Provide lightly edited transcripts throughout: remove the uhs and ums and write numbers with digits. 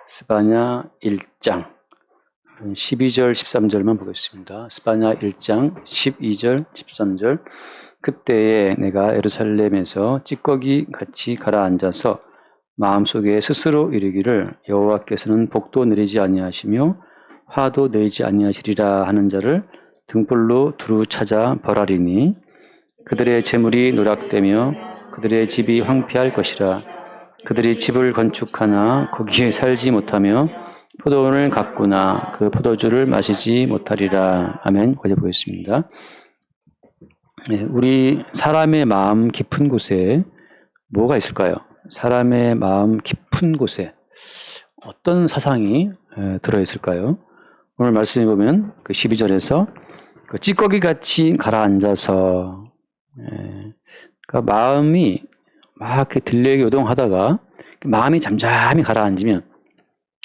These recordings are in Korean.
스바냐 1장 12절 13절만 보겠습니다. 스바냐 1장 12절 13절. 그때에 내가 예루살렘에서 찌꺼기 같이 가라앉아서 마음속에 스스로 이르기를 여호와께서는 복도 내리지 아니하시며 화도 내리지 아니하시리라 하는 자를 등불로 두루 찾아 벌하리니 그들의 재물이 누락되며 그들의 집이 황폐할 것이라. 그들이 집을 건축하나 거기에 살지 못하며 포도원을 가꾸나 그 포도주를 마시지 못하리라. 아멘. 거기 보겠습니다. 우리 사람의 마음 깊은 곳에 뭐가 있을까요? 사람의 마음 깊은 곳에 어떤 사상이 들어있을까요? 오늘 말씀해 보면 그 12절에서 그 찌꺼기 같이 가라앉아서 그러니까 마음이 막 이렇게 들레게 요동하다가 마음이 잠잠히 가라앉으면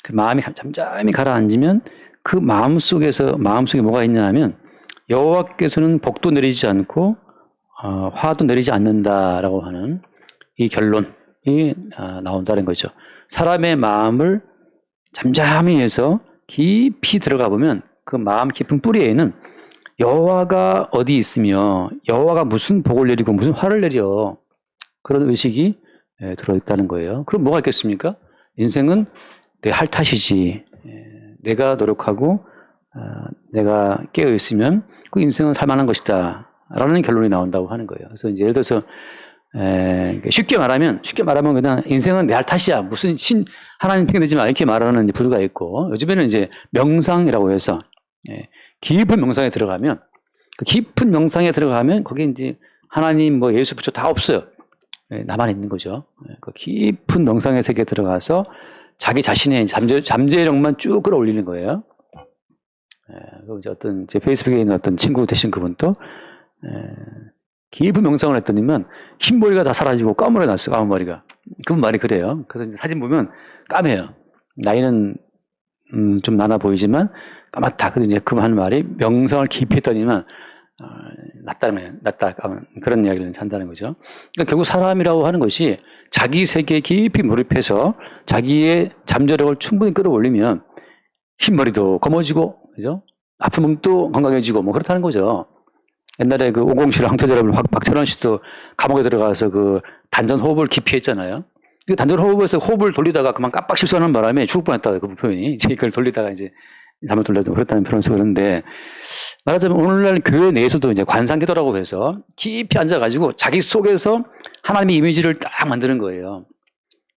그 마음 속에 뭐가 있냐 하면 여호와께서는 복도 내리지 않고 화도 내리지 않는다라고 하는 이 결론이 나온다는 거죠. 사람의 마음을 잠잠히 해서 깊이 들어가 보면 그 마음 깊은 뿌리에는 여호와가 어디 있으며 여호와가 무슨 복을 내리고 무슨 화를 내려 그런 의식이 들어있다는 거예요. 그럼 뭐가 있겠습니까? 인생은 내 할 탓이지. 내가 노력하고 내가 깨어있으면 그 인생은 살만한 것이다 라는 결론이 나온다고 하는 거예요. 그래서 이제 예를 들어서 쉽게 말하면 그냥 인생은 내 할 탓이야. 무슨 하나님 핑계대지 마. 이렇게 말하는 부류가 있고, 요즘에는 이제 명상이라고 해서 깊은 명상에 들어가면 거기 이제 하나님 뭐 예수 부처 다 없어요. 나만 있는 거죠. 그 깊은 명상의 세계에 들어가서 자기 자신의 잠재력만 쭉 끌어올리는 거예요. 그리고 이제 제 페이스북에 있는 어떤 친구 되신 그분도 깊은 명상을 했더니만 흰머리가 다 사라지고 까만 머리가 났어요. 까만 머리가. 그분 말이 그래요. 그래서 사진 보면 까매요. 나이는 좀 나나 보이지만 까맣다. 그래서 이제 그분 하는 말이 명상을 깊이 했더니만 낫다. 그런 이야기를 한다는 거죠. 그러니까 결국 사람이라고 하는 것이 자기 세계에 깊이 몰입해서 자기의 잠재력을 충분히 끌어올리면 흰머리도 검어지고, 그죠? 아픈 몸도 건강해지고, 뭐 그렇다는 거죠. 옛날에 그 507 황태자라는 박철원 씨도 감옥에 들어가서 그 단전 호흡을 깊이 했잖아요. 그 단전 호흡에서 호흡을 돌리다가 그만 깜빡 실수하는 바람에 죽을 뻔했다고 그 표현이. 그걸 돌리다가 이제 잘못 돌려도 그렇다는 표현을 쓰고 그러는데, 말하자면 오늘날 교회 내에서도 이제 관상기도라고 해서 깊이 앉아가지고 자기 속에서 하나님의 이미지를 딱 만드는 거예요.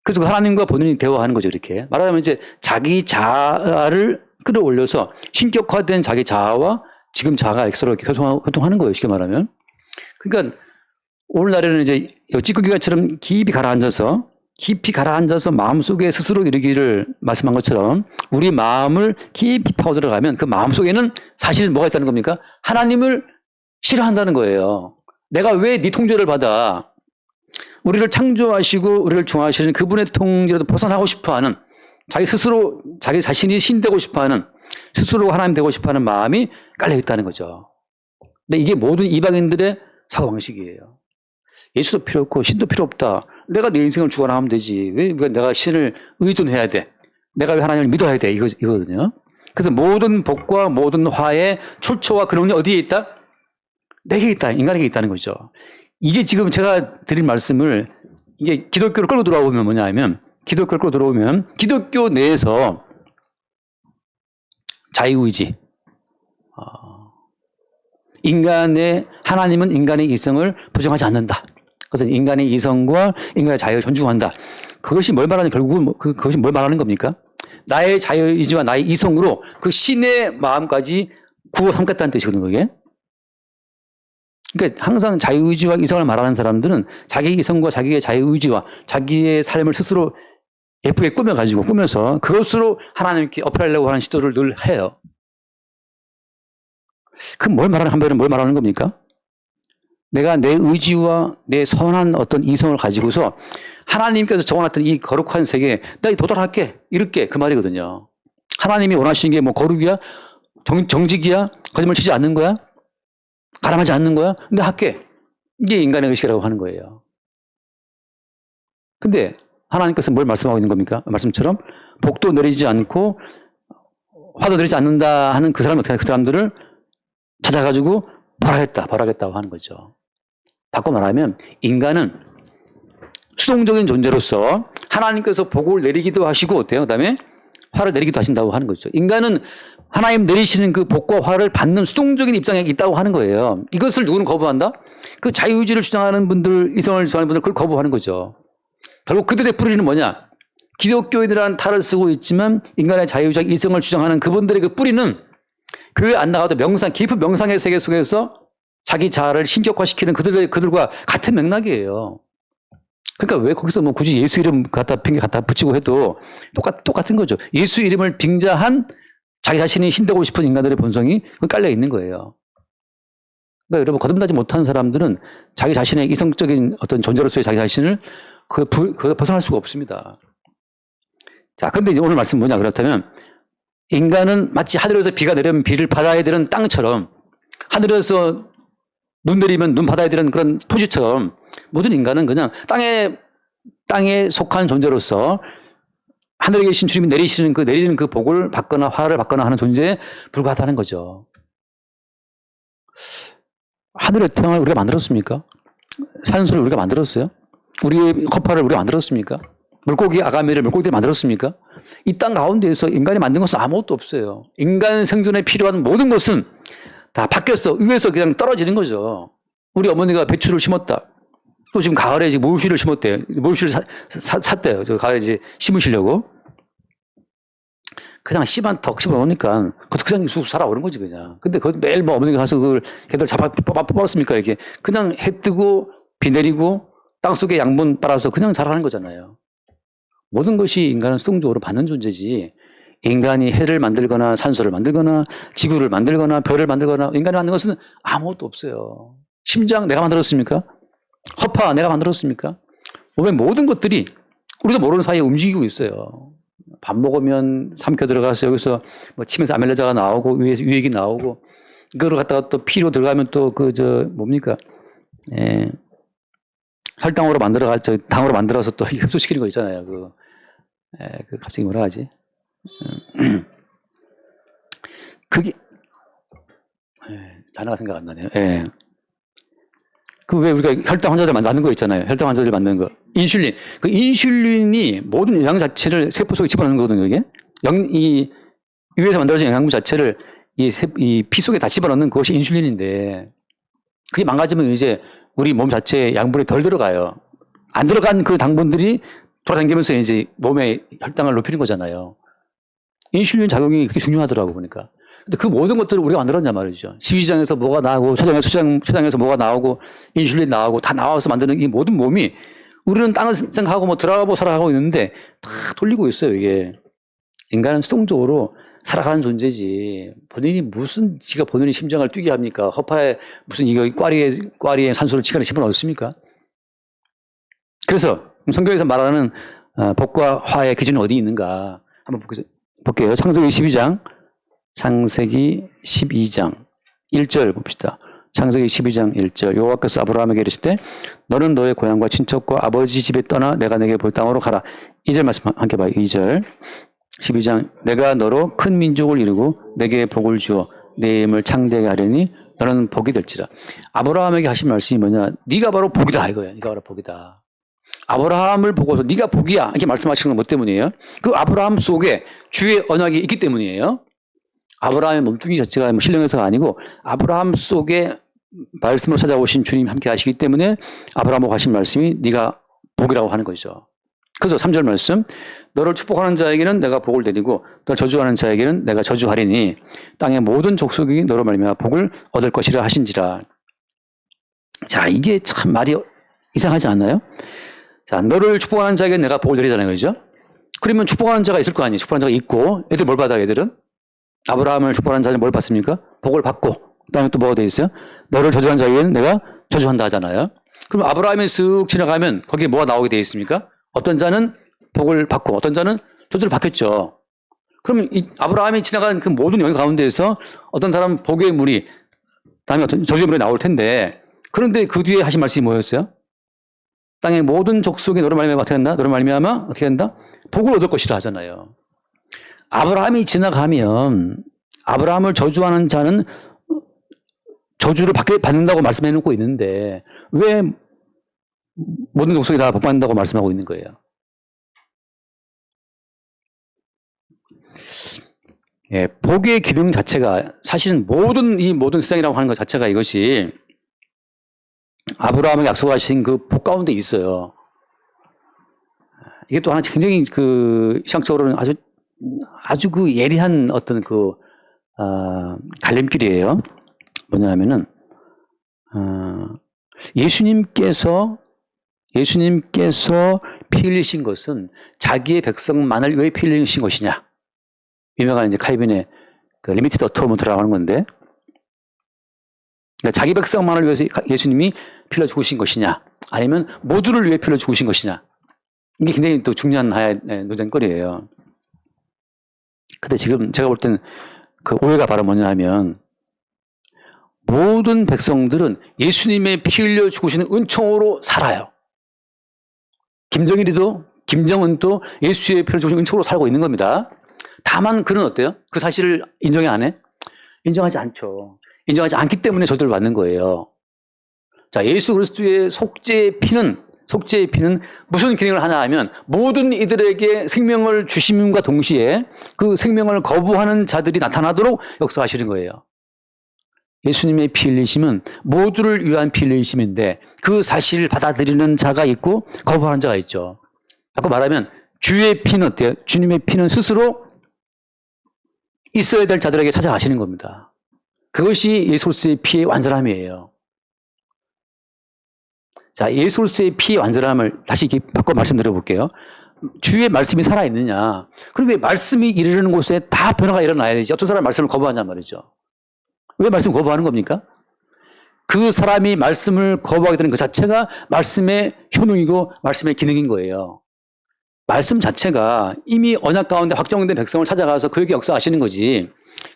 그래서 하나님과 본인이 대화하는 거죠, 이렇게. 말하자면 이제 자기 자아를 끌어올려서 신격화된 자기 자아와 지금 자아가 서로 이렇게 소통하는 거예요, 쉽게 말하면. 그러니까 오늘날에는 이제 찌꺼기가처럼 깊이 가라앉아서 마음속에 스스로 이르기를 말씀한 것처럼 우리 마음을 깊이 파고 들어가면 그 마음속에는 사실 뭐가 있다는 겁니까? 하나님을 싫어한다는 거예요. 내가 왜 네 통제를 받아? 우리를 창조하시고 우리를 중화하시는 그분의 통제라도 벗어나고 싶어하는, 자기 자신이 신 되고 싶어하는, 스스로 하나님 되고 싶어하는 마음이 깔려 있다는 거죠. 근데 이게 모든 이방인들의 사고방식이에요. 예수도 필요 없고 신도 필요 없다. 내가 내 인생을 주관하면 되지. 왜 내가 신을 의존해야 돼? 내가 왜 하나님을 믿어야 돼? 이거거든요. 그래서 모든 복과 모든 화의 출처와 근원이 어디에 있다? 내게 있다. 인간에게 있다는 거죠. 이게 지금 제가 드린 말씀을 이게 기독교를 끌고 들어오면 뭐냐 하면, 기독교 내에서 자유의지, 하나님은 인간의 이성을 부정하지 않는다. 그래서 인간의 이성과 인간의 자유를 존중한다. 그것이 뭘 말하는, 결국은 그것이 뭘 말하는 겁니까? 나의 자유의지와 나의 이성으로 그 신의 마음까지 구워 삼겠다는 뜻이거든요, 그게. 그러니까 항상 자유의지와 이성을 말하는 사람들은 자기 이성과 자기의 자유의지와 자기의 삶을 스스로 예쁘게 꾸며서 그것으로 하나님께 어필하려고 하는 시도를 늘 해요. 그럼 뭘 말하는 겁니까? 내가 내 의지와 내 선한 어떤 이성을 가지고서 하나님께서 정해놨던 이 거룩한 세계에 내가 도달할게, 이룰게, 그 말이거든요. 하나님이 원하시는 게 뭐 거룩이야? 정직이야? 거짓말 치지 않는 거야? 가람하지 않는 거야? 근데 할게. 이게 인간의 의식이라고 하는 거예요. 근데 하나님께서 뭘 말씀하고 있는 겁니까? 말씀처럼 복도 내리지 않고 화도 내리지 않는다 하는 그 사람이 어떻게 하냐? 그 사람들을 찾아가지고 벌하겠다고 하는 거죠. 바꿔 말하면 인간은 수동적인 존재로서 하나님께서 복을 내리기도 하시고 어때요? 그다음에 화를 내리기도 하신다고 하는 거죠. 인간은 하나님 내리시는 그 복과 화를 받는 수동적인 입장에 있다고 하는 거예요. 이것을 누구는 거부한다? 그 자유의지를 주장하는 분들, 이성을 주장하는 분들 그걸 거부하는 거죠. 결국 그들의 뿌리는 뭐냐? 기독교인이라는 탈을 쓰고 있지만 인간의 자유의지적 이성을 주장하는 그분들의 그 뿌리는 교회 안 나가도 깊은 명상의 세계 속에서 자기 자아를 신격화시키는 그들과 같은 맥락이에요. 그러니까 왜 거기서 뭐 굳이 예수 이름 핑계 갖다 붙이고 해도 똑같은 거죠. 예수 이름을 빙자한 자기 자신이 신되고 싶은 인간들의 본성이 깔려 있는 거예요. 그러니까 여러분 거듭나지 못한 사람들은 자기 자신의 이성적인 어떤 존재로서의 자기 자신을 그거 벗어날 수가 없습니다. 자, 근데 이제 오늘 말씀 뭐냐 그렇다면 인간은 마치 하늘에서 비가 내리면 비를 받아야 되는 땅처럼 하늘에서 눈 내리면 눈 받아야 되는 그런 토지처럼 모든 인간은 그냥 땅에 속한 존재로서 하늘에 계신 주님이 내리는 그 복을 받거나 화를 받거나 하는 존재에 불과하다는 거죠. 하늘의 태양을 우리가 만들었습니까? 산소를 우리가 만들었어요? 우리의 허파를 우리가 만들었습니까? 물고기들을 만들었습니까? 이 땅 가운데에서 인간이 만든 것은 아무것도 없어요. 인간 생존에 필요한 모든 것은 다 밖에서, 위에서 그냥 떨어지는 거죠. 우리 어머니가 배추를 심었다. 또 지금 가을에 지금 모유씨를 심었대요. 모유씨를 샀대요. 저 가을에 이제 심으시려고. 그냥 씨 한 턱 심어놓으니까 그냥 쑥 살아오는 거지, 그냥. 근데 그 매일 뭐 어머니가 가서 그걸 걔들 뽑았습니까? 이렇게. 그냥 해 뜨고 비 내리고 땅 속에 양분 따라서 그냥 자라는 거잖아요. 모든 것이 인간은 수동적으로 받는 존재지 인간이 해를 만들거나 산소를 만들거나 지구를 만들거나 별을 만들거나 인간이 만든 것은 아무것도 없어요. 심장 내가 만들었습니까? 허파 내가 만들었습니까? 몸의 모든 것들이 우리도 모르는 사이에 움직이고 있어요. 밥 먹으면 삼켜 들어가서 여기서 뭐 침에서 아멜레자가 나오고 유액이 나오고 그걸 갖다가 또 피로 들어가면 또 뭡니까? 혈당으로 당으로 만들어서 또 흡수시키는 거 있잖아요. 그 갑자기 뭐라 하지? 그게 단어가 생각 안 나네요. 그 왜 우리가 혈당 환자들 만드는 거 있잖아요. 혈당 환자들 만드는 거. 인슐린. 그 인슐린이 모든 영양 자체를 세포 속에 집어넣는 거거든요, 이게. 이 위에서 만들어진 영양분 자체를 이 피 속에 다 집어넣는 그것이 인슐린인데 그게 망가지면 이제 우리 몸 자체에 양분이 덜 들어가요. 안 들어간 그 당분들이 돌아다니면서 이제 몸의 혈당을 높이는 거잖아요. 인슐린 작용이 그렇게 중요하더라고 보니까. 근데 그 모든 것들을 우리가 만들었냐 말이죠. 시위장에서 뭐가 나오고 초장에서 뭐가 나오고 인슐린 나오고 다 나와서 만드는 이 모든 몸이 우리는 땅을 생각하고 뭐 들어가고 살아가고 있는데 다 돌리고 있어요, 이게. 인간은 수동적으로 살아가는 존재지. 지가 본인이 심장을 뛰게 합니까? 허파에 무슨 이거 꽈리에 산소를 지간에 집어넣습니까? 그래서 성경에서 말하는 복과 화의 기준은 어디 있는가? 한번 볼게요. 창세기 12장 1절 봅시다. 창세기 12장 1절 여호와께서 아브라함에게 이르실 때 너는 너의 고향과 친척과 아버지 집에 떠나 내가 내게 볼 땅으로 가라. 2절 말씀 함께 봐요. 2절 12장 내가 너로 큰 민족을 이루고 내게 복을 주어 내 이름을 창대하게 하려니 너는 복이 될지라. 아브라함에게 하신 말씀이 뭐냐? 네가 바로 복이다 이거예요. 네가 바로 복이다. 아브라함을 보고서 네가 복이야 이렇게 말씀하시는 건 뭐 때문이에요? 그 아브라함 속에 주의 언약이 있기 때문이에요. 아브라함의 몸뚱이 자체가 뭐 신령해서가 아니고 아브라함 속에 말씀으로 찾아오신 주님 함께 하시기 때문에 아브라함하고 하신 말씀이 네가 복이라고 하는 거죠. 그래서 3절 말씀 너를 축복하는 자에게는 내가 복을 내리고 너를 저주하는 자에게는 내가 저주하리니 땅의 모든 족속이 너로 말미암아 복을 얻을 것이라 하신지라. 자, 이게 참 말이 이상하지 않나요? 자, 너를 축복하는 자에게는 내가 복을 내리잖아요. 그죠? 그러면 축복하는 자가 있을 거 아니에요. 축복하는 자가 있고 애들 뭘 받아요, 애들은? 아브라함을 축복하는 자는 뭘 받습니까? 복을 받고 그다음에 또 뭐가 돼 있어요? 너를 저주하는 자에게는 내가 저주한다 하잖아요. 그럼 아브라함이 쓱 지나가면 거기에 뭐가 나오게 돼 있습니까? 어떤 자는 복을 받고 어떤 자는 저주를 받겠죠. 그러면 이 아브라함이 지나간 그 모든 영역 가운데에서 어떤 사람은 복의 물이 다음에 어떤 저주의 물이 나올 텐데 그런데 그 뒤에 하신 말씀이 뭐였어요? 땅의 모든 족속이 너를 말미암아 어떻게 한다? 너를 말미암아 어떻게 한다? 복을 얻을 것이라 하잖아요. 아브라함이 지나가면 아브라함을 저주하는 자는 저주를 받는다고 말씀해 놓고 있는데 왜 모든 족속이 다 복받는다고 말씀하고 있는 거예요? 예, 복의 기능 자체가 사실은 모든 세상이라고 하는 것 자체가 이것이 아브라함에게 약속하신 그 복 가운데 있어요. 이게 또 하나 굉장히 시각적으로는 아주 그 예리한 어떤 갈림길이에요. 뭐냐 하면은, 예수님께서 피 흘리신 것은 자기의 백성만을 왜 피 흘리신 것이냐. 유명한 이제 칼빈의 리미티드 어토먼트라고 하는 건데, 그러니까 자기 백성만을 위해서 예수님이 피 흘려 죽으신 것이냐, 아니면 모두를 위해 피 흘려 죽으신 것이냐. 이게 굉장히 또 중요한 하나의 논쟁거리예요. 근데 지금 제가 볼 때는 그 오해가 바로 뭐냐 하면, 모든 백성들은 예수님의 피 흘려 죽으시는 은총으로 살아요. 김정은도 예수의 피를 죽으신 은총으로 살고 있는 겁니다. 다만 그는 어때요? 그 사실을 인정해 안 해? 인정하지 않죠. 인정하지 않기 때문에 저주를 받는 거예요. 자, 예수 그리스도의 속죄의 피는 무슨 기능을 하냐 하면 모든 이들에게 생명을 주심과 동시에 그 생명을 거부하는 자들이 나타나도록 역사하시는 거예요. 예수님의 피 흘리심은 모두를 위한 피 흘리심인데 그 사실을 받아들이는 자가 있고 거부하는 자가 있죠. 바꿔 말하면 주의 피는 어때요? 주님의 피는 스스로 있어야 될 자들에게 찾아가시는 겁니다. 그것이 예수 그리스도의 피의 완전함이에요. 자, 예수 그리스도의 피의 완전함을 다시 이렇게 바꿔 말씀드려 볼게요. 주의 말씀이 살아있느냐? 그럼 왜 말씀이 이르는 곳에 다 변화가 일어나야 되지? 어떤 사람이 말씀을 거부하냐 말이죠. 왜 말씀 거부하는 겁니까? 그 사람이 말씀을 거부하게 되는 그 자체가 말씀의 효능이고 말씀의 기능인 거예요. 말씀 자체가 이미 언약 가운데 확정된 백성을 찾아가서 그에게 역사하시는 거지.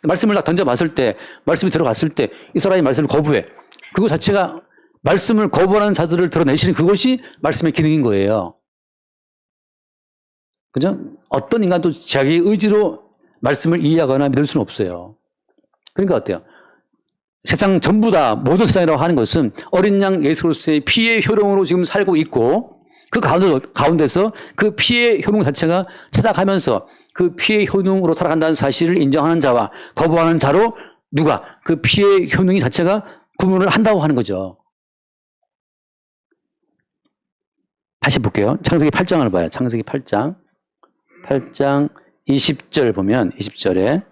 말씀을 딱 던져봤을 때, 말씀이 들어갔을 때 이 사람이 말씀을 거부해. 그거 자체가 말씀을 거부하는 자들을 드러내시는 그것이 말씀의 기능인 거예요. 그죠? 어떤 인간도 자기 의지로 말씀을 이해하거나 믿을 수는 없어요. 그러니까 어때요? 세상 전부 다 모든 세상이라고 하는 것은 어린 양 예수 그리스도의 피의 효력으로 지금 살고 있고 그 가운데서 그 피의 효능 자체가 찾아가면서 그 피의 효능으로 살아간다는 사실을 인정하는 자와 거부하는 자로 누가 그 피의 효능이 자체가 구분을 한다고 하는 거죠. 다시 볼게요. 창세기 8장을 봐요. 창세기 8장 20절 보면 20절에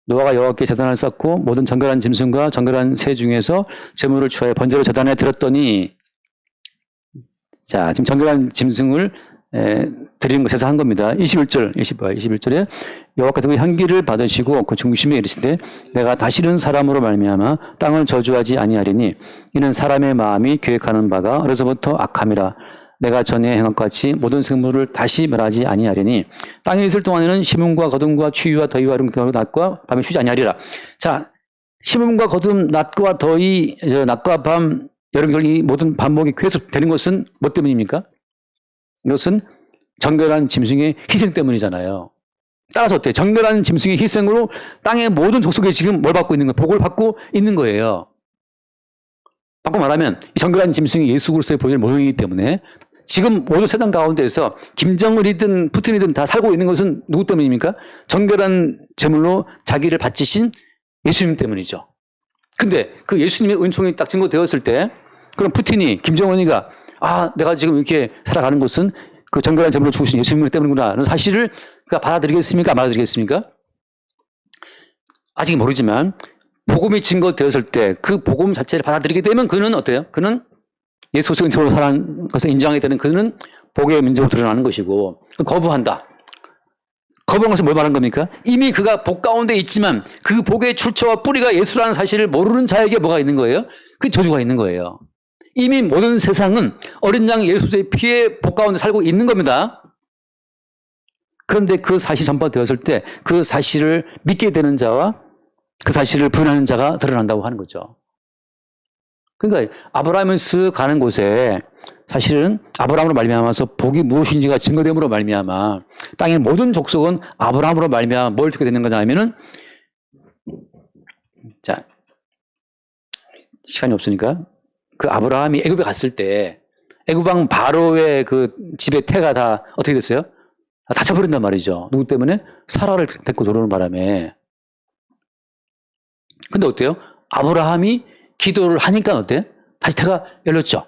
노아가 여호와께 제단을 쌓고 모든 정결한 짐승과 정결한 새 중에서 제물을 취하여 번제로 제단에 드렸더니, 자, 지금 정결한 짐승을 드리는 것에서 한 겁니다. 21절에 여호와께서 그 향기를 받으시고 그 중심에 이르시되 내가 다시는 사람으로 말미암아 땅을 저주하지 아니하리니 이는 사람의 마음이 계획하는 바가 어려서부터 악함이라. 내가 전에 행한 것 같이 모든 생물을 다시 멸하지 아니하리니 땅에 있을 동안에는 심음과 거둠과 추위와 더위와 여름 낮과 밤에 쉬지 아니하리라. 자, 심음과 거둠, 낮과 더위, 낮과 밤, 여름 겨울 이 모든 반복이 계속되는 것은 뭐 때문입니까? 이것은 정결한 짐승의 희생 때문이잖아요. 따라서 어때요? 정결한 짐승의 희생으로 땅의 모든 족속이 지금 뭘 받고 있는 거예요? 복을 받고 있는 거예요. 바꿔 말하면 이 정결한 짐승이 예수 그리스도의 보혈 모형이기 때문에 지금 모든 세상 가운데에서 김정을이든 푸틴이든 다 살고 있는 것은 누구 때문입니까? 정결한 제물로 자기를 바치신 예수님 때문이죠. 근데 그 예수님의 은총이 딱 증거되었을 때 그럼 푸틴이 김정은이가 내가 지금 이렇게 살아가는 것은 그 정결한 제물로 죽으신 예수님 때문이구나 라는 사실을 그가 받아들이겠습니까? 안 받아들이겠습니까? 아직 모르지만 복음이 증거되었을 때 그 복음 자체를 받아들이게 되면 그는 어때요? 그는 예수 그리스도의 은총으로 살아가는 것을 인정하게 되는 그는 복의 민족으로 드러나는 것이고 거부한다. 거부한 것은 뭘 말하는 겁니까? 이미 그가 복 가운데 있지만 그 복의 출처와 뿌리가 예수라는 사실을 모르는 자에게 뭐가 있는 거예요? 그 저주가 있는 거예요. 이미 모든 세상은 어린 양 예수의 피의 복 가운데 살고 있는 겁니다. 그런데 그 사실이 전파되었을 때 그 사실을 믿게 되는 자와 그 사실을 부인하는 자가 드러난다고 하는 거죠. 그러니까 아브라함이 쓱 가는 곳에 사실은 아브라함으로 말미암아서 복이 무엇인지가 증거됨으로 말미암아 땅의 모든 족속은 아브라함으로 말미암아 뭘 듣게 되는 거냐 하면은, 자, 시간이 없으니까 그 아브라함이 애굽에 갔을 때 애굽 왕 바로의 그 집의 태가 다 어떻게 됐어요? 다 다쳐버린단 말이죠. 누구 때문에? 사라를 데리고 들어오는 바람에. 근데 어때요? 아브라함이 기도를 하니까 어때요? 다시 태가 열렸죠.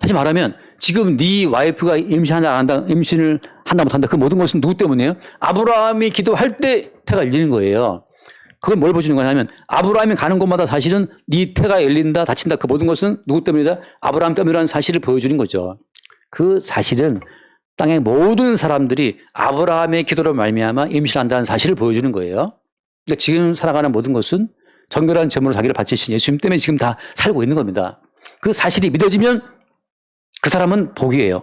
다시 말하면 지금 네 와이프가 임신한다 안 한다, 임신을 한다 못 한다, 그 모든 것은 누구 때문이에요? 아브라함이 기도할 때 태가 열리는 거예요. 그건 뭘 보시는 거냐면 아브라함이 가는 곳마다 사실은 네 태가 열린다, 닫힌다, 그 모든 것은 누구 때문이다? 아브라함 때문이라는 사실을 보여주는 거죠. 그 사실은 땅의 모든 사람들이 아브라함의 기도로 말미암아 임신한다는 사실을 보여주는 거예요. 그러니까 지금 살아가는 모든 것은 정결한 제물로 자기를 바치신 예수님 때문에 지금 다 살고 있는 겁니다. 그 사실이 믿어지면 그 사람은 복이에요.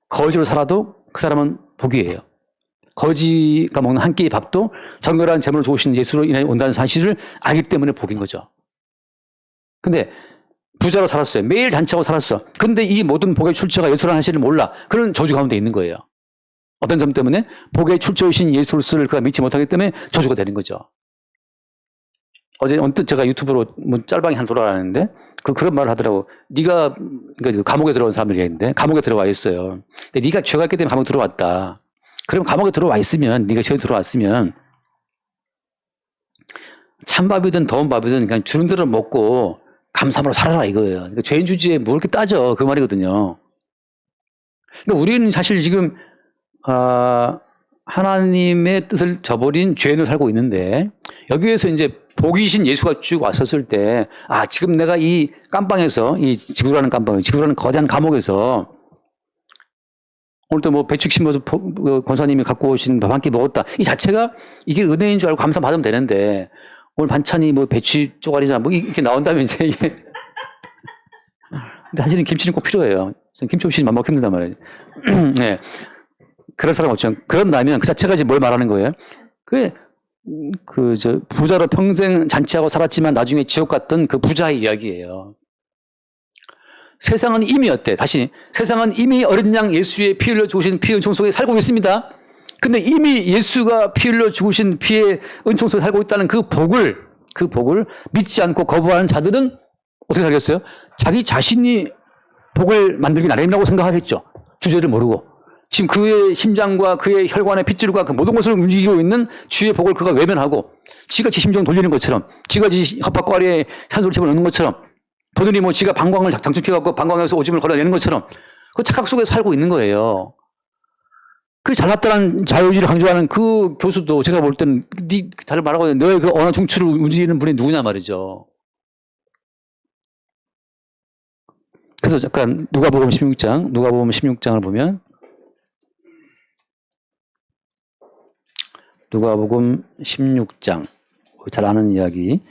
거지로 살아도 그 사람은 복이에요. 거지가 먹는 한 끼의 밥도 정결한 제물을 주신 예수로 인해 온다는 사실을 알기 때문에 복인 거죠. 근데 부자로 살았어요. 매일 잔치하고 살았어. 근데 이 모든 복의 출처가 예수라는 사실을 몰라. 그런 저주 가운데 있는 거예요. 어떤 점 때문에? 복의 출처이신 예수를 그가 믿지 못하기 때문에 저주가 되는 거죠. 어제 언뜻 제가 유튜브로 뭐 짤방이 하나 돌아가는데 그런 말을 하더라고. 네가 그러니까 감옥에 들어온 사람들이 있는데 감옥에 들어와 있어요. 근데 네가 죄가 있기 때문에 감옥에 들어왔다. 그럼 감옥에 들어와 있으면 네가 죄에 들어왔으면 찬밥이든 더운 밥이든 그냥 주는 대로 먹고 감사함으로 살아라 이거예요. 그러니까 죄인 주지에 뭘 이렇게 따져 그 말이거든요. 그러니까 우리는 사실 지금 하나님의 뜻을 저버린 죄인을 살고 있는데 여기에서 이제 복이신 예수가 쭉 왔었을 때 지금 내가 이 깜방에서 이 지구라는 깜방, 지구라는 거대한 감옥에서 오늘도 뭐 배추 심어서 권사님이 갖고 오신 밥 한 끼 먹었다. 이 자체가 이게 은혜인 줄 알고 감사 받으면 되는데 오늘 반찬이 뭐 배추 쪼가리잖아. 뭐 이렇게 나온다면 이제 이게. 근데 사실은 김치는 꼭 필요해요. 김치 없이는 맘 먹기 힘들단 말이에요. 네. 그런 사람 없죠. 그런다면 그 자체가 이제 뭘 말하는 거예요? 부자로 평생 잔치하고 살았지만 나중에 지옥 갔던 그 부자의 이야기예요. 세상은 이미 어때? 다시. 세상은 이미 어린 양 예수의 피 흘려 죽으신 피의 은총 속에 살고 있습니다. 근데 이미 예수가 피 흘려 죽으신 피의 은총 속에 살고 있다는 그 복을 믿지 않고 거부하는 자들은 어떻게 살겠어요? 자기 자신이 복을 만들기 나름이라고 생각하겠죠. 주제를 모르고. 지금 그의 심장과 그의 혈관의 핏줄과 그 모든 것을 움직이고 있는 주의 복을 그가 외면하고 지가 지 심장 돌리는 것처럼 지가 지 헛박과리에 산소를 집어넣는 것처럼 보더니 뭐 지가 방광을 장축해갖고 방광에서 오줌을 걸어내는 것처럼 그 착각 속에 살고 있는 거예요. 그 잘났다는 자유주의를 강조하는 그 교수도 제가 볼 때는 잘 말하고 너의 그 언어 중추를 움직이는 분이 누구냐 말이죠. 그래서 잠깐 누가복음 16장을 보면 누가복음 16장 잘 아는 이야기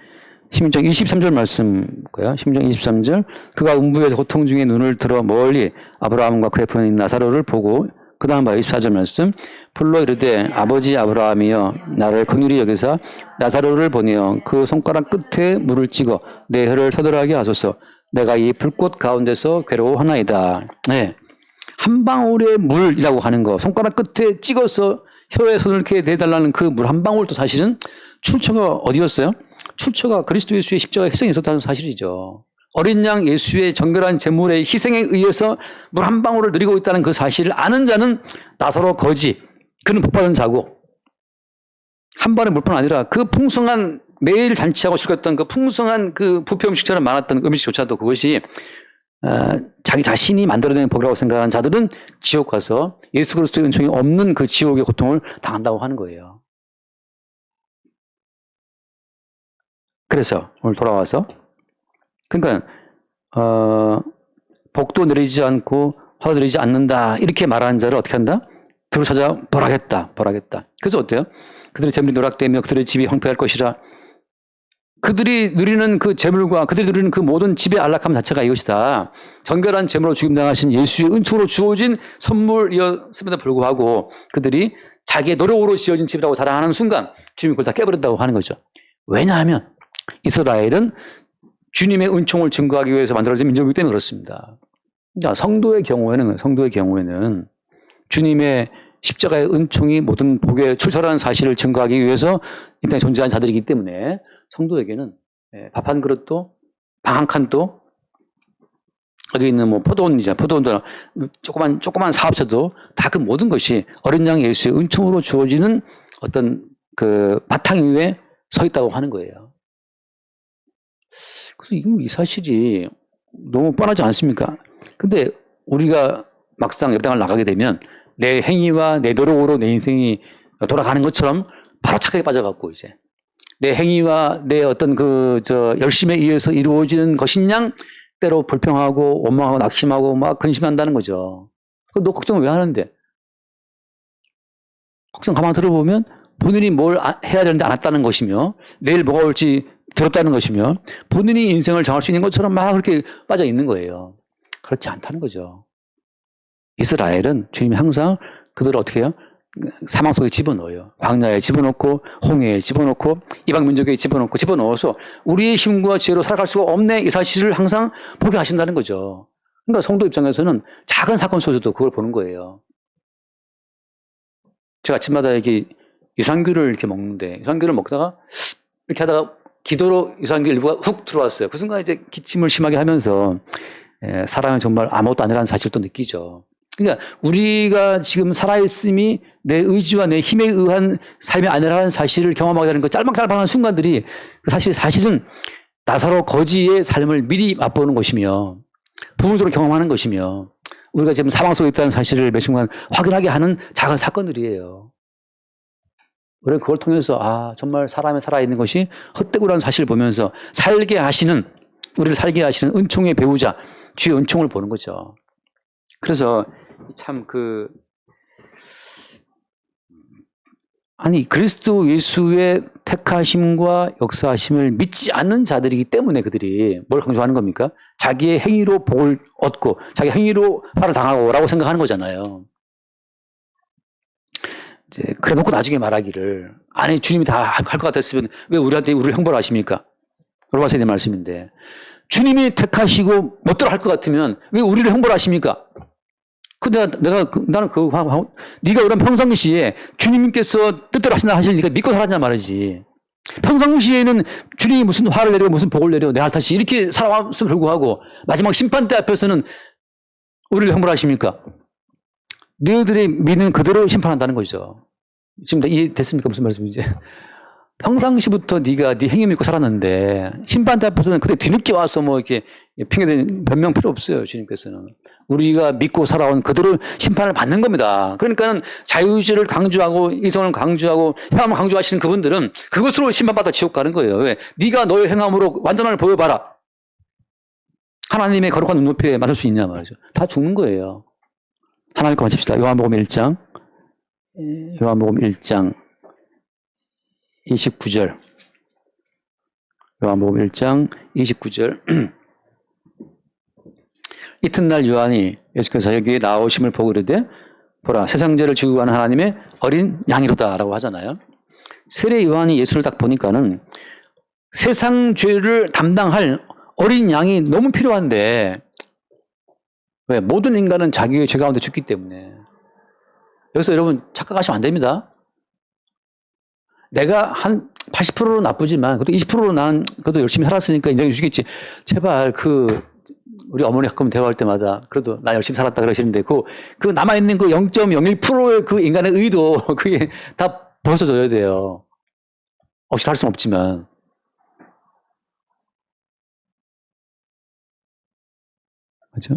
16장 23절 말씀 볼까요? 16장 23절 그가 음부에서 고통 중에 눈을 들어 멀리 아브라함과 그의 부인 나사로를 보고 그 다음 봐 24절 말씀 불러 이르되 아버지 아브라함이여 나를 긍휼히 여기사 나사로를 보내어 그 손가락 끝에 물을 찍어 내 혀를 서늘하게 하소서 내가 이 불꽃 가운데서 괴로워하나이다. 네. 한 방울의 물이라고 하는 거 손가락 끝에 찍어서 혀에 손을 이렇게 대달라는 그 물 한 방울도 사실은 출처가 어디였어요? 출처가 그리스도 예수의 십자가 희생이 있었다는 사실이죠. 어린 양 예수의 정결한 제물의 희생에 의해서 물 한 방울을 누리고 있다는 그 사실을 아는 자는 나사로 거지, 그는 복받은 자고 한 번의 물뿐 아니라 그 풍성한 매일 잔치하고 즐겼던 그 풍성한 그 부패 음식처럼 많았던 음식조차도 그것이 자기 자신이 만들어낸 복이라고 생각하는 자들은 지옥 가서 예수 그리스도의 은총이 없는 그 지옥의 고통을 당한다고 하는 거예요. 그래서 오늘 돌아와서 그러니까 복도 누리지 않고 화도 누리지 않는다 이렇게 말하는 자를 어떻게 한다? 들어 찾아 벌하겠다. 그래서 어때요? 그들의 재물이 노락되며 그들의 집이 황폐할 것이라. 그들이 누리는 그 재물과 그들이 누리는 그 모든 집의 안락함 자체가 이것이다. 정결한 재물로 죽임당하신 예수의 은총으로 주어진 선물이었음에도 불구하고 그들이 자기의 노력으로 지어진 집이라고 자랑하는 순간 주님이 그걸 다 깨버린다고 하는 거죠. 왜냐하면 이스라엘은 주님의 은총을 증거하기 위해서 만들어진 민족이기 때문에 그렇습니다. 그러니까 성도의 경우에는 주님의 십자가의 은총이 모든 복에 출처라는 사실을 증거하기 위해서 이 땅에 존재한 자들이기 때문에 성도에게는 밥 한 그릇도 방 한 칸도 여기 있는 뭐 포도원도 조그만 사업체도 다 그 모든 것이 어린 양 예수의 은총으로 주어지는 어떤 그 바탕 위에 서 있다고 하는 거예요. 그래서 이 사실이 너무 뻔하지 않습니까? 근데 우리가 막상 옆 땅을 나가게 되면 내 행위와 내 노력으로 내 인생이 돌아가는 것처럼 바로 착각에 빠져갖고 이제 내 행위와 내 어떤 열심에 의해서 이루어지는 것인양 때로 불평하고 원망하고 낙심하고 막 근심한다는 거죠. 너 걱정을 왜 하는데? 걱정 가만 들어보면 본인이 뭘 해야 되는데 안 했다는 것이며 내일 뭐가 올지 두렵다는 것이며 본인이 인생을 정할 수 있는 것처럼 막 그렇게 빠져 있는 거예요. 그렇지 않다는 거죠. 이스라엘은 주님이 항상 그들을 어떻게 해요? 사망 속에 집어넣어요. 광야에 집어넣고 홍해에 집어넣고 이방 민족에 집어넣어서 우리의 힘과 지혜로 살아갈 수가 없네 이 사실을 항상 보게 하신다는 거죠. 그러니까 성도 입장에서는 작은 사건 속에서도 그걸 보는 거예요. 제가 아침마다 이렇게 유산균을 이렇게 먹는데 유산균을 먹다가 이렇게 하다가 기도로 유산균 일부가 훅 들어왔어요. 그 순간 이제 기침을 심하게 하면서 사람은 정말 아무것도 아니라는 사실을 또 느끼죠. 그러니까 우리가 지금 살아있음이 내 의지와 내 힘에 의한 삶이 아니라는 사실을 경험하게 되는 그 짤막짤막한 순간들이 사실은 나사로 거지의 삶을 미리 맛보는 것이며 부분적으로 경험하는 것이며 우리가 지금 사망 속에 있다는 사실을 매 순간 확인하게 하는 작은 사건들이에요. 우리는 그걸 통해서 정말 사람이 살아있는 것이 헛되구라는 사실을 보면서 우리를 살게 하시는 은총의 배우자 주의 은총을 보는 거죠. 그래서 참 그리스도 예수의 택하심과 역사하심을 믿지 않는 자들이기 때문에 그들이 뭘 강조하는 겁니까? 자기의 행위로 복을 얻고 자기 행위로 화를 당하고라고 생각하는 거잖아요. 이제 그래 놓고 나중에 말하기를 주님이 다 할 것 같았으면 왜 우리를 형벌 하십니까? 로마서의 말씀인데 주님이 택하시고 못들어 할 것 같으면 왜 우리를 형벌하십니까? 근데 나는 네가 그럼 평상시에 주님께서 뜻대로 하신다 하시니까 믿고 살았냐 말이지. 평상시에는 주님이 무슨 화를 내려 무슨 복을 내려 내 탓이 이렇게 살아왔음을 불구하고 마지막 심판대 앞에서는 우리를 형벌하십니까? 너희들이 믿는 그대로 심판한다는 거죠. 지금 이해됐습니까? 무슨 말씀인지. 평상시부터 네가 네 행위 믿고 살았는데 심판대 앞에서는 그때 뒤늦게 와서 뭐 이렇게 핑계대는 변명 필요 없어요. 주님께서는 우리가 믿고 살아온 그대로 심판을 받는 겁니다. 그러니까는 자유의지를 강조하고 이성을 강조하고 행함을 강조하시는 그분들은 그것으로 심판받아 지옥 가는 거예요. 왜? 네가 너의 행함으로 완전함을 보여봐라. 하나님의 거룩한 눈높이에 맞을 수 있냐 말이죠. 다 죽는 거예요. 하나님 거 맞춥시다. 요한복음 1장 29절. 요한복음 1장 29절. 이튿날 요한이 예수께서 여기에 나오심을 보고 이르되 보라 세상 죄를 지고 가는 하나님의 어린 양이로다라고 하잖아요. 세례 요한이 예수를 딱 보니까는 세상 죄를 담당할 어린 양이 너무 필요한데 왜? 모든 인간은 자기의 죄 가운데 죽기 때문에. 여기서 여러분 착각하시면 안 됩니다. 내가 한 80%로 나쁘지만 그래도 20%로 나는 그래도 열심히 살았으니까 인정해 주시겠지. 제발 우리 어머니 가끔 대화할 때마다 그래도 나 열심히 살았다 그러시는데 그 남아있는 그 0.01%의 그 인간의 의도 그게 다 벗어져야 돼요. 억지로 할 수는 없지만. 그렇죠?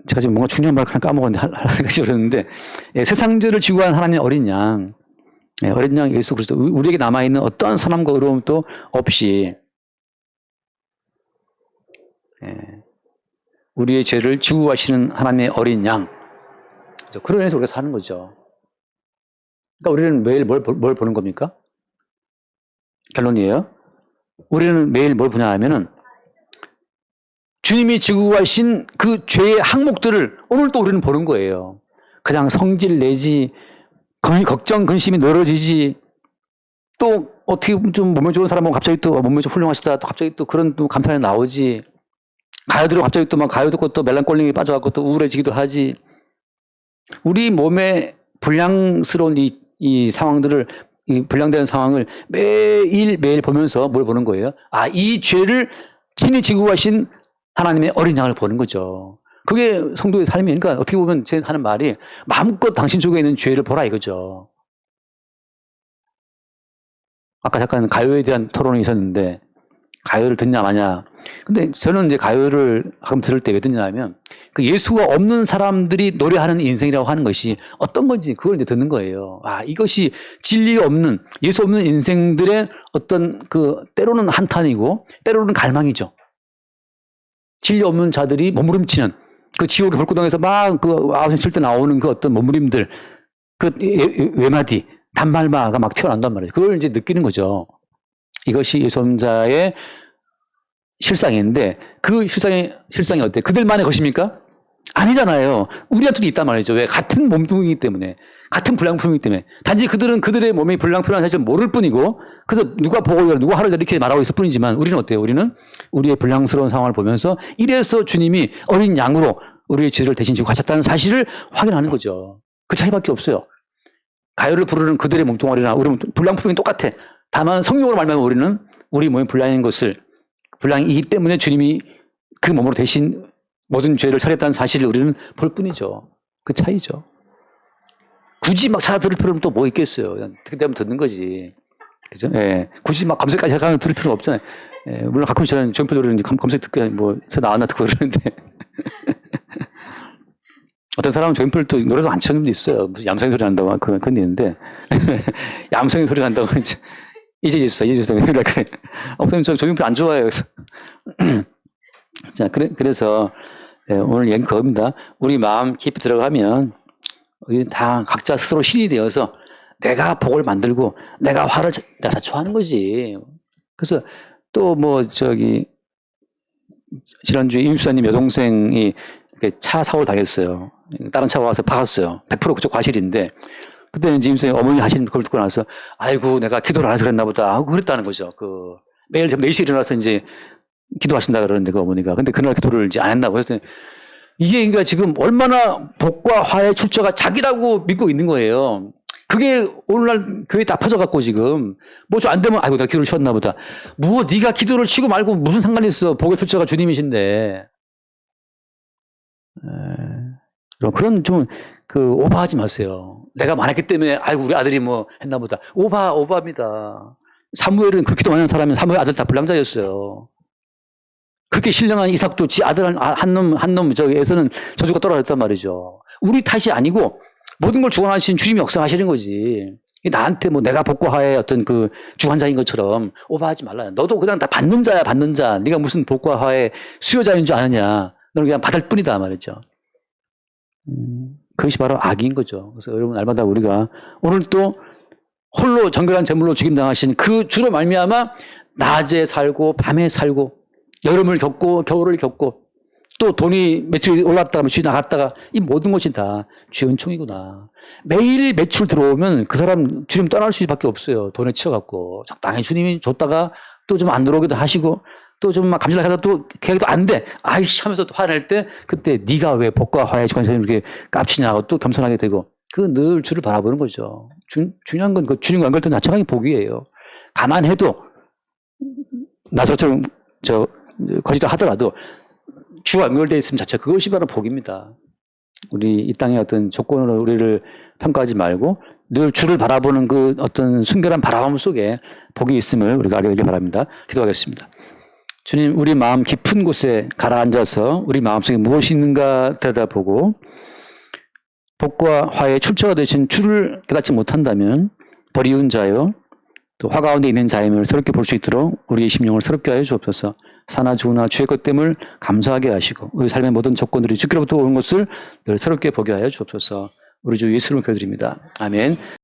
제가 지금 뭔가 중요한 말을 까먹었는데 하려고 그러는데 세상 죄를 지고 간 하나님의 어린 양 어린 양 예수 그리스도 우리에게 남아있는 어떠한 선함과 의로움도 없이 우리의 죄를 지고 가시는 하나님의 어린 양 그런 의미에서 우리가 사는 거죠. 그러니까 우리는 매일 뭘 보는 겁니까? 결론이에요. 우리는 매일 뭘 보냐 하면은 주님이 지고 가신 그 죄의 항목들을 오늘 또 우리는 보는 거예요. 그냥 성질 내지 걱정 근심이 늘어지지 또 어떻게 좀 몸매 좋은 사람은 갑자기 또 몸매 좀 훌륭하시다 또 갑자기 또 그런 또 감탄이 나오지. 가요 들으면 갑자기 또 막 가요 듣고 또 멜랑콜링에 빠져갖고 또 우울해지기도 하지. 우리 몸에 불량스러운 이 상황들을, 이 불량되는 상황을 매일 보면서 뭘 보는 거예요? 아, 이 죄를 친히 지고 가신 하나님의 어린 양을 보는 거죠. 그게 성도의 삶이니까, 그러니까 어떻게 보면 제 하는 말이 마음껏 당신 속에 있는 죄를 보라 이거죠. 아까 잠깐 가요에 대한 토론이 있었는데, 가요를 듣냐 마냐. 근데 저는 이제 가요를 가끔 들을 때 왜 듣냐면, 그 예수가 없는 사람들이 노래하는 인생이라고 하는 것이 어떤 건지 그걸 이제 듣는 거예요. 아, 이것이 진리가 없는, 예수 없는 인생들의 어떤 그 때로는 한탄이고, 때로는 갈망이죠. 진리 없는 자들이 몸부림치는 그 지옥의 불구덩에서 막 그 아우성 칠 때 나오는 그 어떤 몸부림들, 그 외마디, 단말마가 막 튀어나온단 말이에요. 그걸 이제 느끼는 거죠. 이것이 예수 없는 자의 실상인데, 그 실상이 어때요? 그들만의 것입니까? 아니잖아요. 우리한테도 있단 말이죠. 왜? 같은 몸뚱이기 때문에, 같은 불량품이기 때문에. 단지 그들은 그들의 몸이 불량품이라는 사실을 모를 뿐이고, 그래서 누가 보고 누가 하를 이렇게 말하고 있을 뿐이지만, 우리는 어때요? 우리는 우리의 불량스러운 상황을 보면서 이래서 주님이 어린 양으로 우리의 죄를 대신 지고 가셨다는 사실을 확인하는 거죠. 그 차이밖에 없어요. 가요를 부르는 그들의 몸뚱아리나 우리 불량품이 똑같아. 다만 성령으로 말미암아 우리는 우리 몸이 불량인 것을, 불량이기 때문에 주님이 그 몸으로 대신 모든 죄를 처리했다는 사실을 우리는 볼 뿐이죠. 그 차이죠. 굳이 막 찾아 들을 필요는 또 뭐 있겠어요. 그냥 그때 하면 듣는 거지. 그죠? 예. 굳이 막 검색까지 해가면 들을 필요는 없잖아요. 예. 물론 가끔 저는 조용필 노래를 검색 듣고 뭐, 저 나왔나 듣고 그러는데. 어떤 사람은 조용필 또 노래도 안 치는 분도 있어요. 무슨 얌성이 소리 난다고 그건 있는데. 얌성이 소리 난다고 이제 집사. 그래. 선생님, 저 조용필 안 좋아해요. 그래서. 자, 그래서, 네, 오늘 얘기는 그겁니다. 우리 마음 깊이 들어가면, 우리 다 각자 스스로 신이 되어서 내가 복을 만들고, 내가 화를 내가 자초하는 거지. 그래서 또 뭐, 지난주에 임수사님 여동생이 차 사고를 당했어요. 다른 차가 와서 박았어요. 100% 그쪽 과실인데, 그때 이제 임수사님 어머니 하시는 그걸 듣고 나서, 아이고, 내가 기도를 안 해서 그랬나 보다 하고 그랬다는 거죠. 매일 4시에 일어나서 이제 기도하신다 그러는데 그 어머니가. 근데 그날 기도를 이제 안 했나고 그랬더니 이게 그러니까 지금 얼마나 복과 화의 출처가 자기라고 믿고 있는 거예요. 그게 오늘날 교회에 다 퍼져갖고 지금 뭐 좀 안 되면 아이고 내가 기도를 쉬었나 보다. 뭐 네가 기도를 쉬고 말고 무슨 상관이 있어. 복의 출처가 주님이신데. 그런 좀 오버하지 마세요. 내가 많았기 때문에 아이고 우리 아들이 뭐 했나 보다. 오버입니다. 사무엘은 그 기도 많이 하는 사람이 사무엘 아들 다 불량자였어요. 그렇게 신령한 이삭도 지 아들 한놈 저기에서는 저주가 떨어졌단 말이죠. 우리 탓이 아니고 모든 걸 주관하신 주님이 역사하시는 거지. 나한테 뭐 내가 복과화의 어떤 그 주관자인 것처럼 오버하지 말라. 너도 그냥 다 받는 자야, 받는 자. 네가 무슨 복과화의 수요자인 줄 아느냐. 너는 그냥 받을 뿐이다 말이죠. 그것이 바로 악인 거죠. 그래서 여러분 날마다 우리가 오늘 또 홀로 정결한 제물로 죽임당하신 그 주로 말미암아 낮에 살고 밤에 살고 여름을 겪고 겨울을 겪고 또 돈이 매출이 올랐다가 매출이 나갔다가 이 모든 것이 다 죄 은총이구나. 매일 매출 들어오면 그 사람 주님 떠날 수밖에 없어요. 돈에 치여갖고 적당히 주님이 줬다가 또 좀 안 들어오기도 하시고 또 좀 막 감질나게 하다 또 계획도 안 돼. 아이씨 하면서 또 화낼 때 그때 네가 왜 복과 화의 주관자를 이렇게 깝치냐고 또 겸손하게 되고 그 늘 주를 바라보는 거죠. 중요한 건 그 주님과 연결된 자체가 복이에요. 가만해도 나처럼 거짓도 하더라도 주와 연결되어 있으면 자체 그것이 바로 복입니다. 우리 이 땅의 어떤 조건으로 우리를 평가하지 말고 늘 주를 바라보는 그 어떤 순결한 바라봄 속에 복이 있음을 우리가 알게 되길 바랍니다. 기도하겠습니다. 주님, 우리 마음 깊은 곳에 가라앉아서 우리 마음속에 무엇이 있는가 들여다보고 복과 화의 출처가 되신 주를 깨닫지 못한다면 버리운 자요 또 화 가운데 있는 자임을 새롭게 볼 수 있도록 우리의 심령을 새롭게 하여 주옵소서. 사나 주나 주의 것됨을 감사하게 하시고 우리 삶의 모든 조건들이 주께로부터 오는 것을 늘 새롭게 보게 하여 주옵소서. 우리 주 예수를 기도드립니다. 아멘.